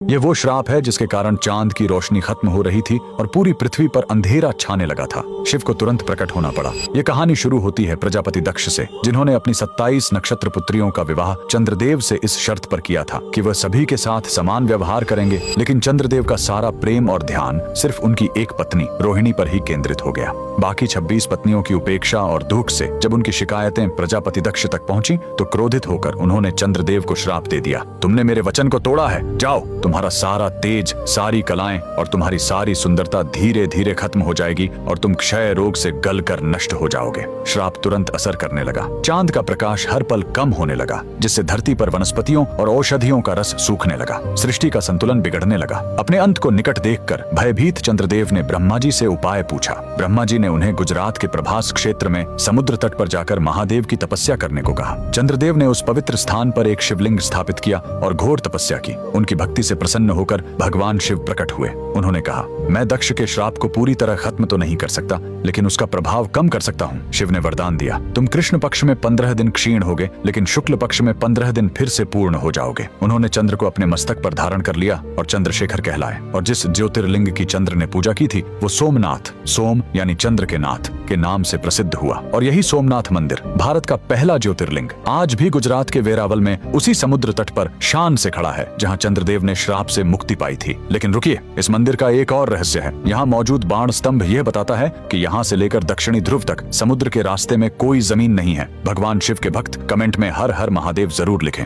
ये वो श्राप है जिसके कारण चांद की रोशनी खत्म हो रही थी और पूरी पृथ्वी पर अंधेरा छाने लगा था। शिव को तुरंत प्रकट होना पड़ा। ये कहानी शुरू होती है प्रजापति दक्ष से, जिन्होंने अपनी 27 नक्षत्र पुत्रियों का विवाह चंद्रदेव से इस शर्त पर किया था कि वह सभी के साथ समान व्यवहार करेंगे। लेकिन चंद्रदेव का सारा प्रेम और ध्यान सिर्फ उनकी एक पत्नी रोहिणी पर ही केंद्रित हो गया। बाकी 26 पत्नियों की उपेक्षा और दुख से जब उनकी शिकायतें प्रजापति दक्ष तक पहुंची तो क्रोधित होकर उन्होंने चंद्रदेव को श्राप दे दिया। तुमने मेरे वचन को तोड़ा है, जाओ, तुम्हारा सारा तेज, सारी कलाएं और तुम्हारी सारी सुंदरता धीरे धीरे खत्म हो जाएगी और तुम क्षय रोग से गलकर नष्ट हो जाओगे। श्राप तुरंत असर करने लगा। चांद का प्रकाश हर पल कम होने लगा, जिससे धरती पर वनस्पतियों और औषधियों का रस सूखने लगा। सृष्टि का संतुलन बिगड़ने लगा। अपने अंत को निकट देखकर भयभीत चंद्रदेव ने ब्रह्मा जी से उपाय पूछा। ब्रह्मा जी ने उन्हें गुजरात के प्रभास क्षेत्र में समुद्र तट पर जाकर महादेव की तपस्या करने को कहा। चंद्रदेव ने उस पवित्र स्थान पर एक शिवलिंग स्थापित किया और घोर तपस्या की। उनकी भक्ति से प्रसन्न होकर भगवान शिव प्रकट हुए। उन्होंने कहा, मैं दक्ष के श्राप को पूरी तरह खत्म तो नहीं कर सकता, लेकिन उसका प्रभाव कम कर सकता हूँ। शिव ने वरदान दिया, तुम कृष्ण पक्ष में 15 दिन क्षीण होगे, लेकिन शुक्ल पक्ष में 15 दिन फिर से पूर्ण हो जाओगे। उन्होंने चंद्र को अपने मस्तक पर धारण कर लिया और चंद्रशेखर कहलाए। और जिस ज्योतिर्लिंग की चंद्र ने पूजा की थी वो सोमनाथ, सोम यानी चंद्र के नाथ के नाम से प्रसिद्ध हुआ। और यही सोमनाथ मंदिर भारत का पहला ज्योतिर्लिंग आज भी गुजरात के वेरावल में उसी समुद्र तट पर शान से खड़ा है, जहाँ चंद्रदेव ने श्राप से मुक्ति पाई थी। लेकिन रुकिए, इस मंदिर का एक और रहस्य है। यहाँ मौजूद बाण स्तंभ यह बताता है कि यहाँ से लेकर दक्षिणी ध्रुव तक समुद्र के रास्ते में कोई जमीन नहीं है। भगवान शिव के भक्त कमेंट में हर हर महादेव जरूर लिखें।